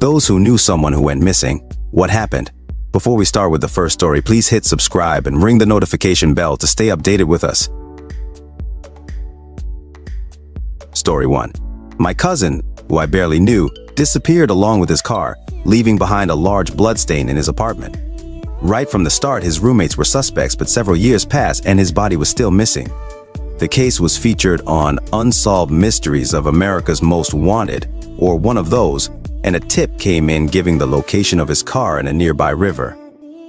those who knew someone who went missing. What happened? Before we start with the first story, please hit subscribe and ring the notification bell to stay updated with us. Story 1. My cousin, who I barely knew, disappeared along with his car, leaving behind a large bloodstain in his apartment. Right from the start, his roommates were suspects, but several years passed and his body was still missing. The case was featured on Unsolved Mysteries of America's Most Wanted, or one of those, and a tip came in giving the location of his car in a nearby river.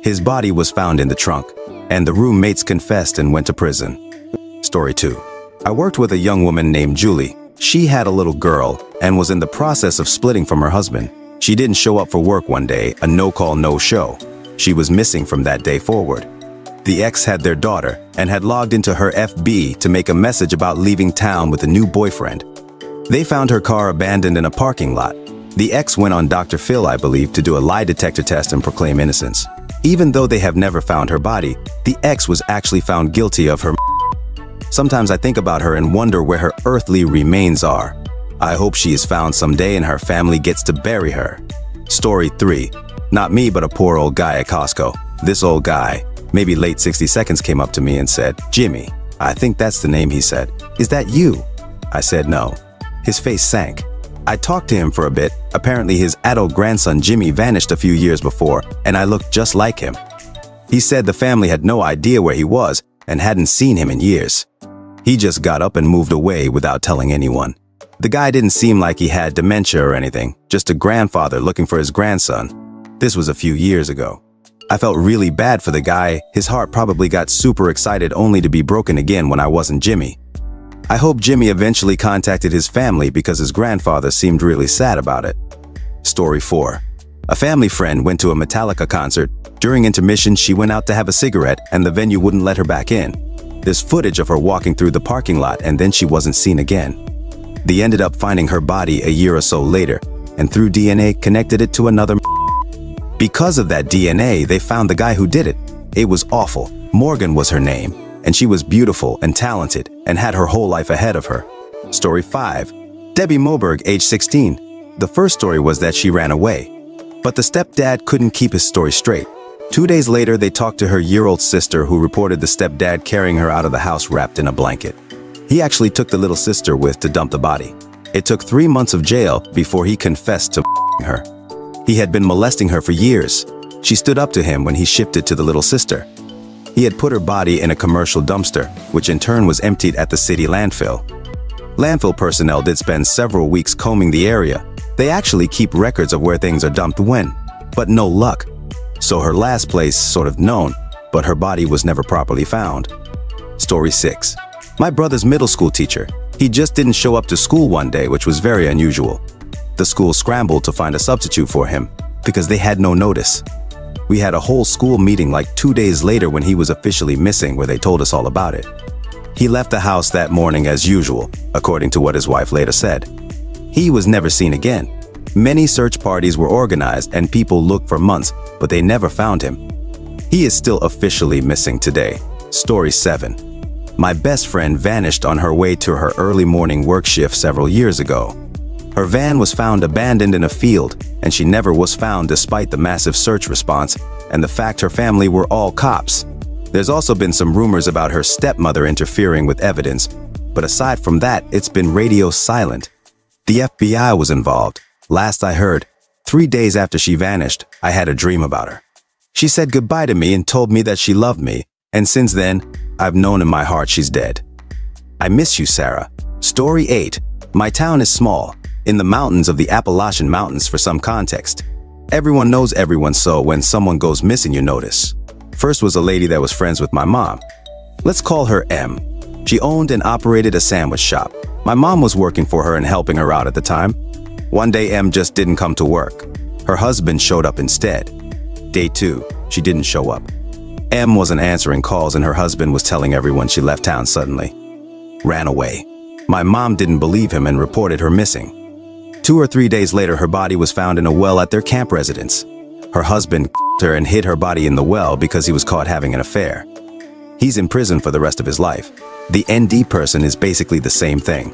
His body was found in the trunk, and the roommates confessed and went to prison. Story 2. I worked with a young woman named Julie. She had a little girl and was in the process of splitting from her husband. She didn't show up for work one day, a no-call, no-show. She was missing from that day forward. The ex had their daughter and had logged into her FB to make a message about leaving town with a new boyfriend. They found her car abandoned in a parking lot. The ex went on Dr. Phil, I believe, to do a lie detector test and proclaim innocence. Even though they have never found her body, the ex was actually found guilty of her. Sometimes I think about her and wonder where her earthly remains are. I hope she is found someday and her family gets to bury her. Story 3. Not me, but a poor old guy at Costco. This old guy, maybe late 60 seconds, came up to me and said, "Jimmy," I think that's the name he said. "Is that you?" I said no. His face sank. I talked to him for a bit. Apparently his adult grandson Jimmy vanished a few years before, and I looked just like him. He said the family had no idea where he was and hadn't seen him in years. He just got up and moved away without telling anyone. The guy didn't seem like he had dementia or anything, just a grandfather looking for his grandson. This was a few years ago. I felt really bad for the guy. His heart probably got super excited only to be broken again when I wasn't Jimmy. I hope Jimmy eventually contacted his family because his grandfather seemed really sad about it. Story 4. A family friend went to a Metallica concert. During intermission, she went out to have a cigarette and the venue wouldn't let her back in. There's footage of her walking through the parking lot and then she wasn't seen again. They ended up finding her body a year or so later and through DNA connected it to another. Because of that DNA, they found the guy who did it. It was awful. Morgan was her name, and she was beautiful and talented and had her whole life ahead of her. Story 5. Debbie Moberg, age 16. The first story was that she ran away, but the stepdad couldn't keep his story straight. 2 days later, they talked to her year-old sister who reported the stepdad carrying her out of the house wrapped in a blanket. He actually took the little sister with to dump the body. It took 3 months of jail before he confessed to her. He had been molesting her for years. She stood up to him when he shifted to the little sister. He had put her body in a commercial dumpster, which in turn was emptied at the city landfill. Landfill personnel did spend several weeks combing the area. They actually keep records of where things are dumped when, but no luck. So her last place sort of known, but her body was never properly found. Story 6. My brother's middle school teacher. He just didn't show up to school one day, which was very unusual. The school scrambled to find a substitute for him because they had no notice. We had a whole school meeting like 2 days later when he was officially missing where they told us all about it. He left the house that morning as usual, according to what his wife later said. He was never seen again. Many search parties were organized and people looked for months, but they never found him. He is still officially missing today. Story 7. My best friend vanished on her way to her early morning work shift several years ago. Her van was found abandoned in a field, and she never was found despite the massive search response and the fact her family were all cops. There's also been some rumors about her stepmother interfering with evidence, but aside from that, it's been radio silent. The FBI was involved. Last I heard, 3 days after she vanished, I had a dream about her. She said goodbye to me and told me that she loved me, and since then, I've known in my heart she's dead. I miss you, Sarah. Story 8. My town is small, in the mountains of the Appalachian Mountains. For some context, everyone knows everyone, so when someone goes missing you notice. First was a lady that was friends with my mom. Let's call her M. She owned and operated a sandwich shop. My mom was working for her and helping her out at the time. One day M just didn't come to work. Her husband showed up instead. Day 2, she didn't show up. M wasn't answering calls and her husband was telling everyone she left town suddenly. Ran away. My mom didn't believe him and reported her missing. 2 or 3 days later, her body was found in a well at their camp residence. Her husband her and hid her body in the well because he was caught having an affair. He's in prison for the rest of his life. The ND person is basically the same thing.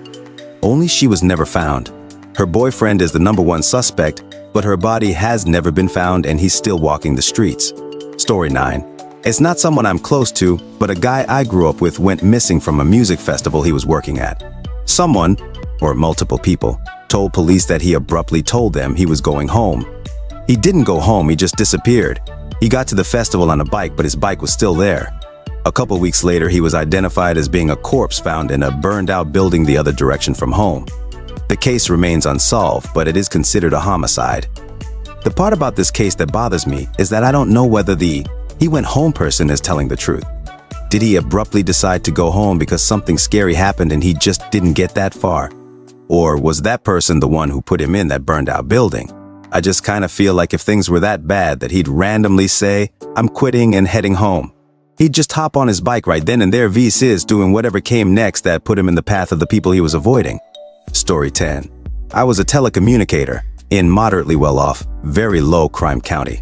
Only she was never found. Her boyfriend is the #1 suspect, but her body has never been found and he's still walking the streets. Story 9. It's not someone I'm close to, but a guy I grew up with went missing from a music festival he was working at. Someone, or multiple people, told police that he abruptly told them he was going home. He didn't go home, he just disappeared. He got to the festival on a bike, but his bike was still there. A couple weeks later, he was identified as being a corpse found in a burned-out building the other direction from home. The case remains unsolved, but it is considered a homicide. The part about this case that bothers me is that I don't know whether the "he went home" person is telling the truth. Did he abruptly decide to go home because something scary happened and he just didn't get that far? Or was that person the one who put him in that burned-out building? I just kind of feel like if things were that bad that he'd randomly say, "I'm quitting and heading home." He'd just hop on his bike right then and there vis doing whatever came next that put him in the path of the people he was avoiding. Story 10. I was a telecommunicator in moderately well-off, very low crime county.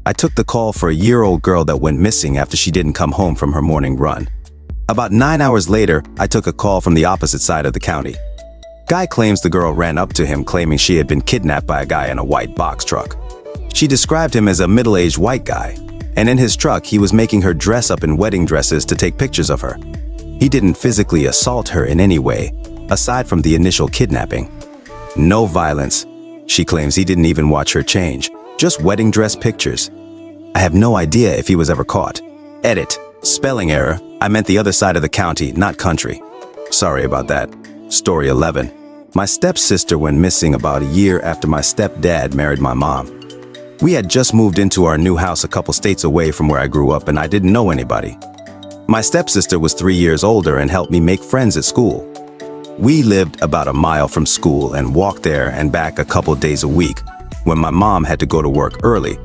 I took the call for a year-old girl that went missing after she didn't come home from her morning run. About 9 hours later, I took a call from the opposite side of the county. Guy claims the girl ran up to him claiming she had been kidnapped by a guy in a white box truck. She described him as a middle-aged white guy, and in his truck he was making her dress up in wedding dresses to take pictures of her. He didn't physically assault her in any way, aside from the initial kidnapping. No violence. She claims he didn't even watch her change, just wedding dress pictures. I have no idea if he was ever caught. Edit. Spelling error. I meant the other side of the county, not country. Sorry about that. Story 11. My stepsister went missing about a year after my stepdad married my mom. We had just moved into our new house a couple states away from where I grew up and I didn't know anybody. My stepsister was 3 years older and helped me make friends at school. We lived about a mile from school and walked there and back a couple days a week when my mom had to go to work early.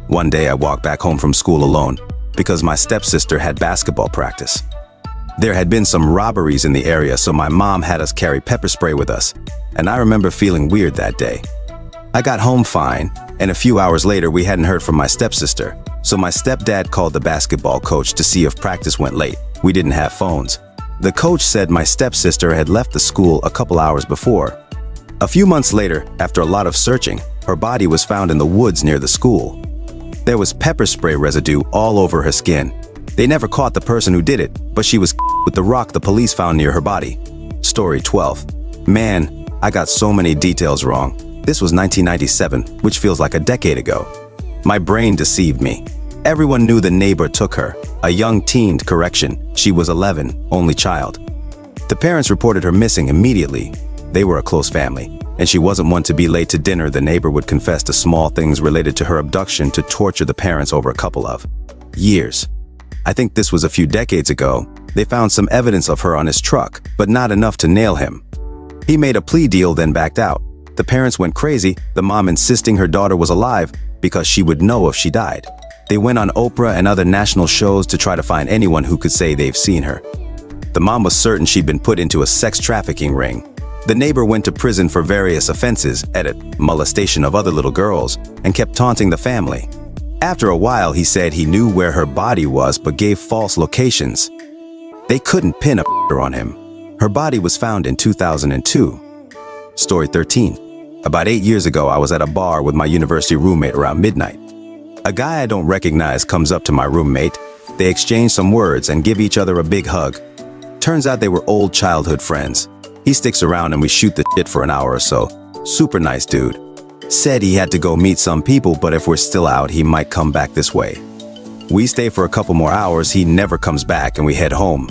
One day I walked back home from school alone because my stepsister had basketball practice. There had been some robberies in the area, so my mom had us carry pepper spray with us, and I remember feeling weird that day. I got home fine, and a few hours later we hadn't heard from my stepsister, so my stepdad called the basketball coach to see if practice went late. We didn't have phones. The coach said my stepsister had left the school a couple hours before. A few months later, after a lot of searching, her body was found in the woods near the school. There was pepper spray residue all over her skin. They never caught the person who did it, but she was with the rock the police found near her body. Story 12. Man, I got so many details wrong. This was 1997, which feels like a decade ago. My brain deceived me. Everyone knew the neighbor took her, a young teen, correction. She was 11, only child. The parents reported her missing immediately. They were a close family, and she wasn't one to be late to dinner. The neighbor would confess to small things related to her abduction to torture the parents over a couple of years. I think this was a few decades ago. They found some evidence of her on his truck, but not enough to nail him. He made a plea deal, then backed out. The parents went crazy, the mom insisting her daughter was alive because she would know if she died. They went on Oprah and other national shows to try to find anyone who could say they've seen her. The mom was certain she'd been put into a sex trafficking ring. The neighbor went to prison for various offenses, molestation of other little girls, and kept taunting the family. After a while, he said he knew where her body was but gave false locations. They couldn't pin a on him. Her body was found in 2002. Story 13. About 8 years ago, I was at a bar with my university roommate around midnight. A guy I don't recognize comes up to my roommate. They exchange some words and give each other a big hug. Turns out they were old childhood friends. He sticks around and we shoot the shit for an hour or so. Super nice dude. Said he had to go meet some people, but if we're still out, he might come back this way. We stay for a couple more hours, he never comes back, and we head home.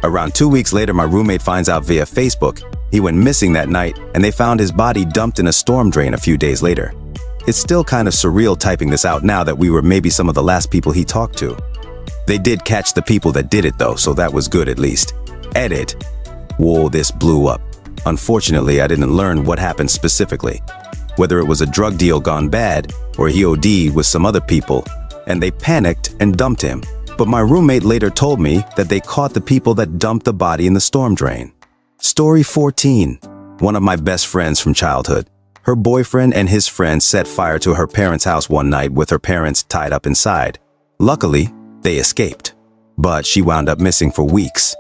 Around 2 weeks later, my roommate finds out via Facebook he went missing that night, and they found his body dumped in a storm drain a few days later. It's still kind of surreal typing this out now that we were maybe some of the last people he talked to. They did catch the people that did it though, so that was good at least. Edit. Whoa, this blew up. Unfortunately, I didn't learn what happened specifically. Whether it was a drug deal gone bad, or he OD'd with some other people, and they panicked and dumped him. But my roommate later told me that they caught the people that dumped the body in the storm drain. Story 14. One of my best friends from childhood. Her boyfriend and his friends set fire to her parents' house one night with her parents tied up inside. Luckily, they escaped. But she wound up missing for weeks.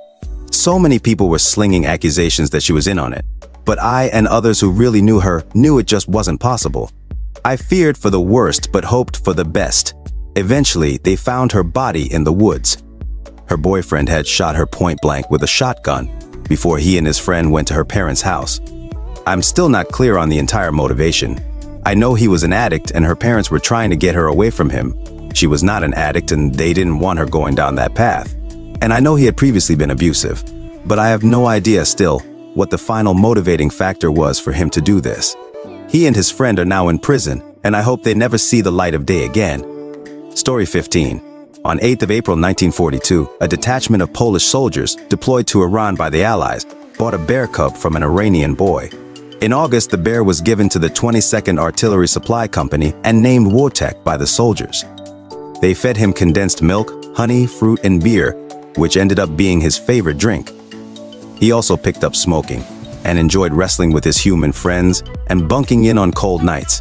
So many people were slinging accusations that she was in on it. But I and others who really knew her knew it just wasn't possible. I feared for the worst but hoped for the best. Eventually, they found her body in the woods. Her boyfriend had shot her point blank with a shotgun before he and his friend went to her parents' house. I'm still not clear on the entire motivation. I know he was an addict and her parents were trying to get her away from him. She was not an addict and they didn't want her going down that path. And I know he had previously been abusive, but I have no idea still what the final motivating factor was for him to do this. He and his friend are now in prison, and I hope they never see the light of day again. Story 15. On 8th of April 1942, a detachment of Polish soldiers deployed to Iran by the Allies bought a bear cub from an Iranian boy. In August, the bear was given to the 22nd Artillery Supply Company and named Wojtek by the soldiers. They fed him condensed milk, honey, fruit, and beer, which ended up being his favorite drink. He also picked up smoking and enjoyed wrestling with his human friends and bunking in on cold nights.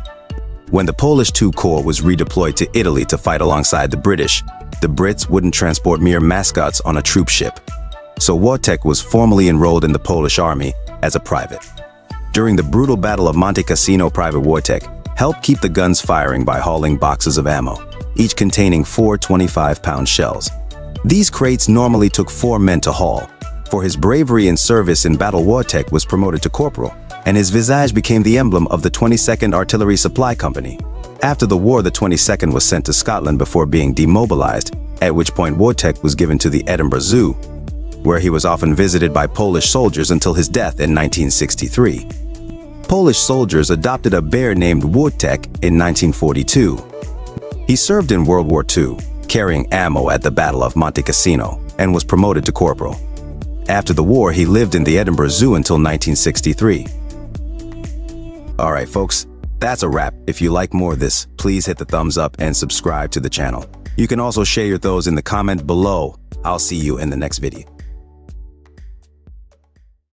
When the Polish II Corps was redeployed to Italy to fight alongside the British, the Brits wouldn't transport mere mascots on a troop ship. So Wojtek was formally enrolled in the Polish army as a private. During the brutal Battle of Monte Cassino, Private Wojtek helped keep the guns firing by hauling boxes of ammo, each containing 4 25-pound shells. These crates normally took 4 men to haul. For his bravery and service in battle, Wojtek was promoted to corporal, and his visage became the emblem of the 22nd Artillery Supply Company. After the war, the 22nd was sent to Scotland before being demobilized, at which point Wojtek was given to the Edinburgh Zoo, where he was often visited by Polish soldiers until his death in 1963. Polish soldiers adopted a bear named Wojtek in 1942. He served in World War II, carrying ammo at the Battle of Monte Cassino, and was promoted to corporal. After the war, he lived in the Edinburgh Zoo until 1963. Alright folks, that's a wrap. If you like more of this, please hit the thumbs up and subscribe to the channel. You can also share your thoughts in the comment below. I'll see you in the next video.